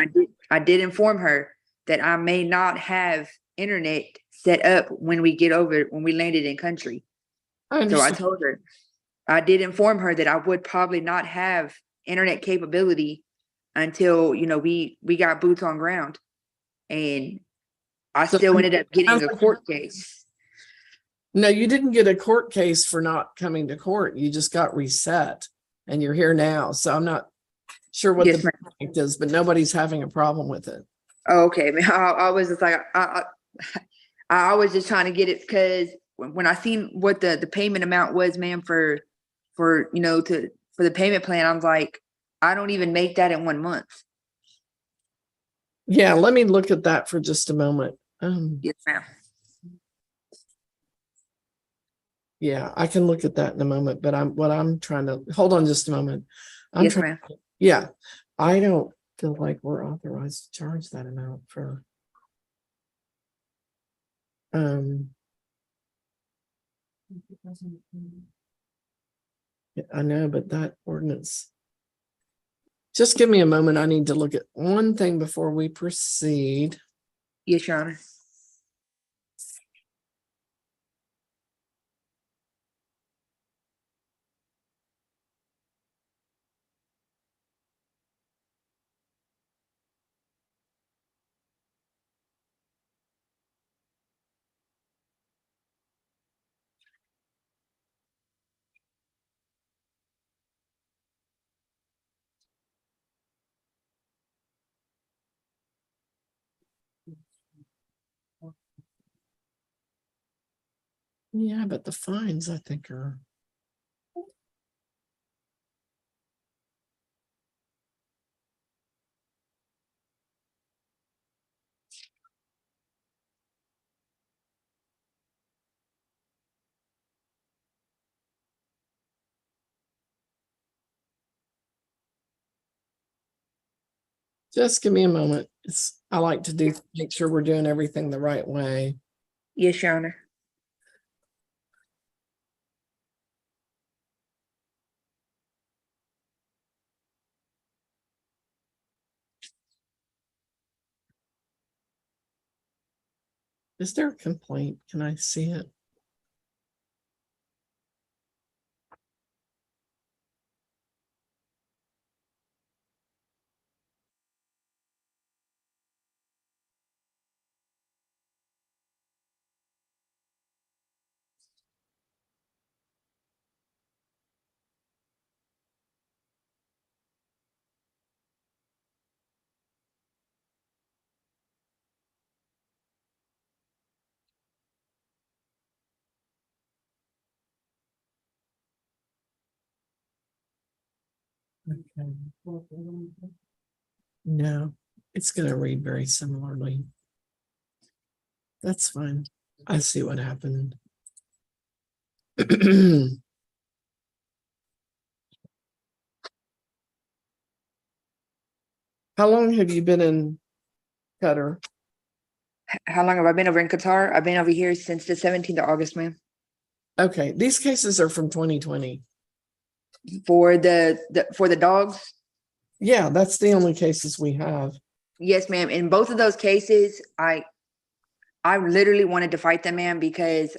I did inform her that I may not have internet set up when we landed in country. So I told her, I did inform her that I would probably not have internet capability until, we got boots on ground. And I still ended up getting a court case. No, you didn't get a court case for not coming to court. You just got reset and you're here now. So I'm not sure what the verdict is, but nobody's having a problem with it. Oh, okay. I was just like, I was just trying to get it because when I seen what the payment amount was, ma'am, for the payment plan, I was like, I don't even make that in 1 month. Yeah, let me look at that for just a moment. Yes, ma'am. Yeah, I can look at that in a moment, but I'm trying to hold on just a moment. Yes, ma'am. Yeah, I don't feel like we're authorized to charge that amount for. Yeah, I know, but that ordinance. Just give me a moment. I need to look at one thing before we proceed. Yes, Your Honor. Yeah, but the fines, I think, are. Just give me a moment. I like to make sure we're doing everything the right way. Yes, Your Honor. Is there a complaint? Can I see it? Okay. No, it's going to read very similarly. That's fine. I see what happened. How long have you been in Qatar? How long have I been over in Qatar? I've been over here since the 17th of August, ma'am. Okay, these cases are from 2020. For the dogs. Yeah, that's the only cases we have. Yes, ma'am. In both of those cases, I literally wanted to fight them, ma'am, because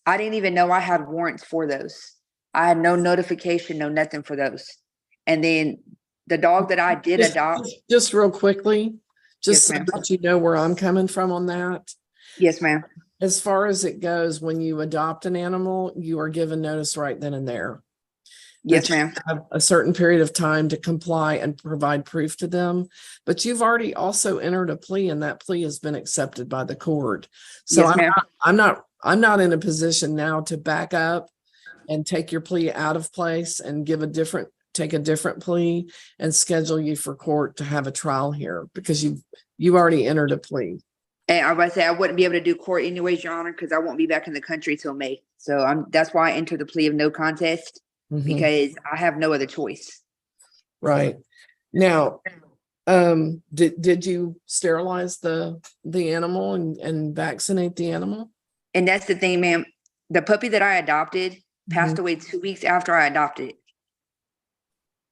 I didn't even know I had warrants for those. I had no notification, no nothing for those. And then the dog that I did adopt. Just real quickly, just Yes, so ma'am. that you know where I'm coming from on that. Yes, ma'am. As far as it goes, when you adopt an animal, you are given notice right then and there. Yes, That you ma'am. have a certain period of time to comply and provide proof to them. But you've already also entered a plea, and that plea has been accepted by the court. So Yes, ma'am. I'm not in a position now to back up and take your plea out of place and take a different plea and schedule you for court to have a trial here because you already entered a plea. And I was about to say I wouldn't be able to do court anyways, Your Honor, because I won't be back in the country till May. So that's why I entered the plea of no contest, because I have no other choice. Right. Now, did you sterilize the animal and vaccinate the animal? And that's the thing, ma'am. The puppy that I adopted passed away 2 weeks after I adopted it.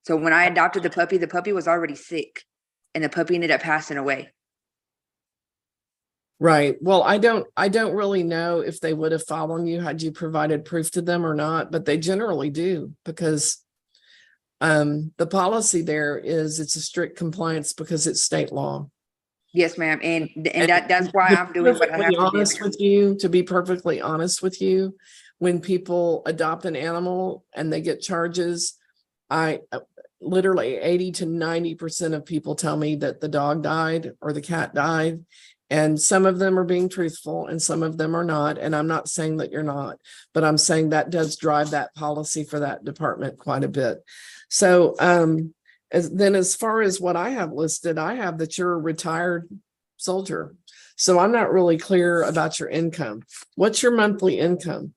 So when I adopted the puppy was already sick, and the puppy ended up passing away. Right. Well, I don't really know if they would have filed on you had you provided proof to them or not, but they generally do because the policy there is it's a strict compliance because it's state law. Yes, ma'am. And that's why I'm doing what I have to do. To be perfectly honest with you, when people adopt an animal and they get charges, I literally 80 to 90% of people tell me that the dog died or the cat died. And some of them are being truthful and some of them are not. And I'm not saying that you're not, but I'm saying that does drive that policy for that department quite a bit. So as far as what I have listed, I have that you're a retired soldier. So I'm not really clear about your income. What's your monthly income?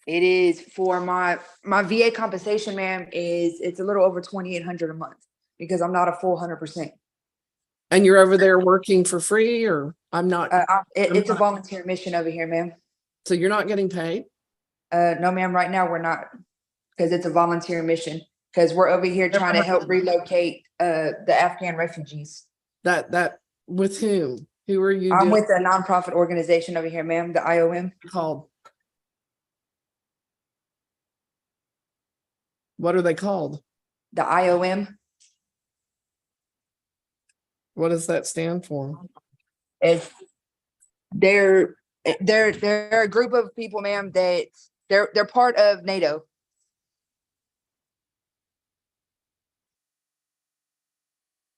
It is for my VA compensation, ma'am, it's a little over $2,800 a month. because I'm not a full 100%. And you're over there working for free, or I'm not, It's a volunteer mission over here, ma'am. so you're not getting paid? No, ma'am, right now we're not, because it's a volunteer mission, because we're over here trying to help relocate the Afghan refugees. That with whom? Who are you I'm doing with a nonprofit organization over here, ma'am, the IOM. called? What are they called? The IOM What does that stand for? is they're a group of people, ma'am, that they're part of NATO.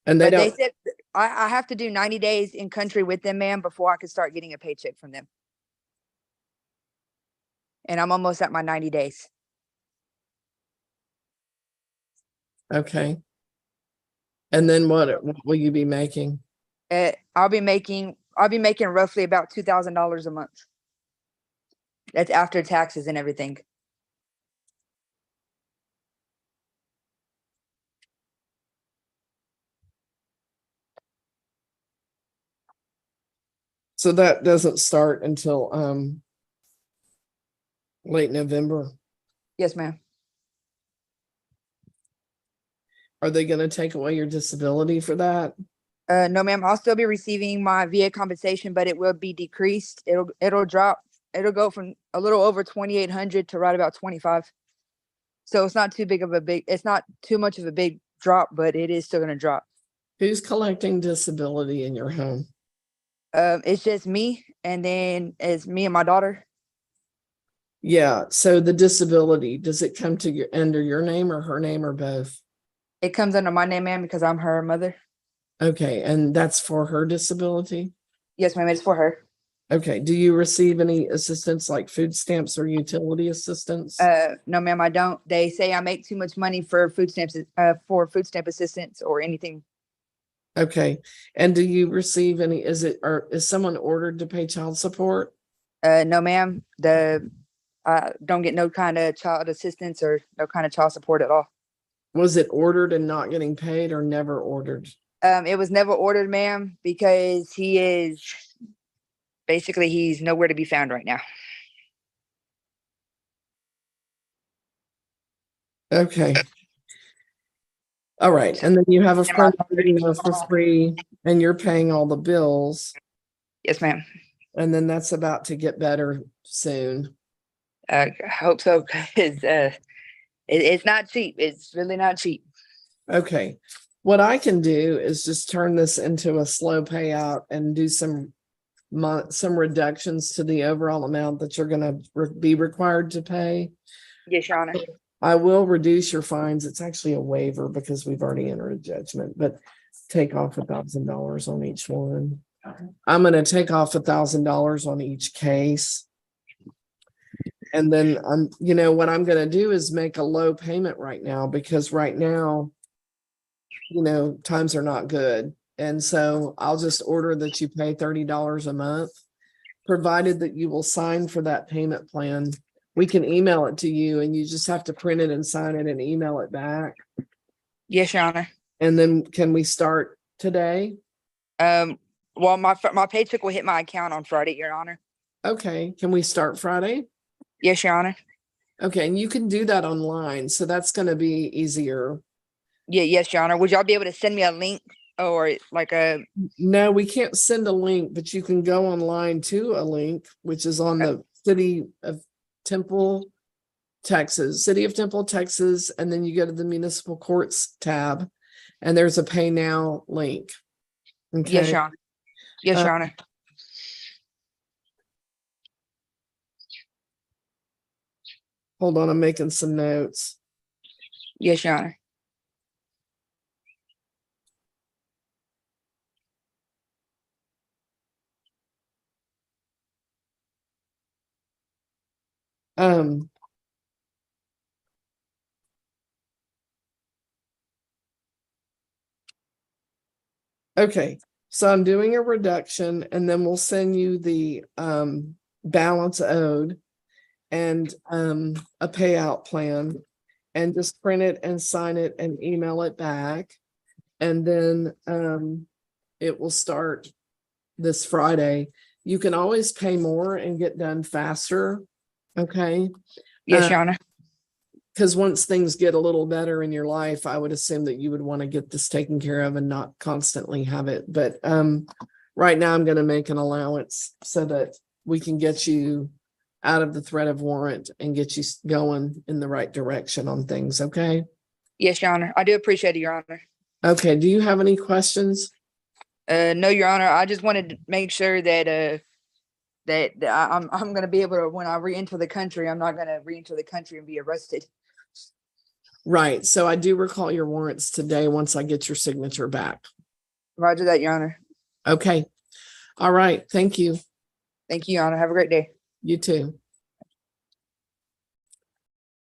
And they But they don't, said I have to do 90 days in country with them, ma'am, before I can start getting a paycheck from them. And I'm almost at my 90 days. okay. And then what will you be making? I'll be making roughly about $2,000 a month. That's after taxes and everything. So that doesn't start until late November. Yes, ma'am. Are they going to take away your disability for that? No, ma'am. I'll still be receiving my VA compensation, but it will be decreased. It'll drop. It'll go from a little over 2,800 to right about 25. So it's not it's not too much of a big drop, but it is still going to drop. Who's collecting disability in your home? It's just me, and then it's me and my daughter. Yeah. So the disability, does it come to your under your name or her name or both? It comes under my name, ma'am, because I'm her mother. Okay. And that's for her disability? Yes, ma'am. It's for her. Okay. Do you receive any assistance like food stamps or utility assistance? No, ma'am, I don't. They say I make too much money for food stamps, food stamp assistance or anything. Okay. And do you receive any, is someone ordered to pay child support? No, ma'am. Don't get no kind of child assistance or no kind of child support at all. Was it ordered and not getting paid, or never ordered? It was never ordered, ma'am, because he's nowhere to be found right now. Okay. All right. And then you have a friend living there for free and you're paying all the bills. Yes, ma'am. And then that's about to get better soon. I hope so, because it's not cheap. It's really not cheap. Okay. What I can do is just turn this into a slow payout and do some reductions to the overall amount that you're going to be required to pay. Yes, Your Honor. I will reduce your fines. It's actually a waiver because we've already entered a judgment, but take off $1,000 on each one. I'm going to take off $1,000 on each case. And then what I'm going to do is make a low payment right now, because right now, times are not good. And so I'll just order that you pay $30 a month, provided that you will sign for that payment plan. We can email it to you and you just have to print it and sign it and email it back. Yes, Your Honor. And then can we start today? Well, my paycheck will hit my account on Friday, Your Honor. Okay. Can we start Friday? Yes, Your Honor. Okay. And you can do that online. So that's going to be easier. Yeah, yes, Your Honor. Would y'all be able to send me a link or like a? No, we can't send a link, but you can go online to a link, which is on the City of Temple, Texas, and then you go to the Municipal Courts tab, and there's a Pay Now link. Okay. Yes, Your Honor. Yes, Your Honor. Hold on, I'm making some notes. Yes, Your Honor. Okay, so I'm doing a reduction and then we'll send you the balance owed and a payout plan, and just print it and sign it and email it back. And then it will start this Friday. You can always pay more and get done faster. Okay. Yes, Your Honor. Because once things get a little better in your life, I would assume that you would want to get this taken care of and not constantly have it. But right now I'm going to make an allowance so that we can get you out of the threat of warrant and get you going in the right direction on things. Okay. Yes, Your Honor. I do appreciate it, Your Honor. Okay. Do you have any questions? No, Your Honor. I just wanted to make sure that I'm going to be able to, when I re-enter the country, I'm not going to re-enter the country and be arrested. Right. So I do recall your warrants today once I get your signature back. Roger that, Your Honor. Okay. All right. Thank you. Thank you, Your Honor. Have a great day. You too.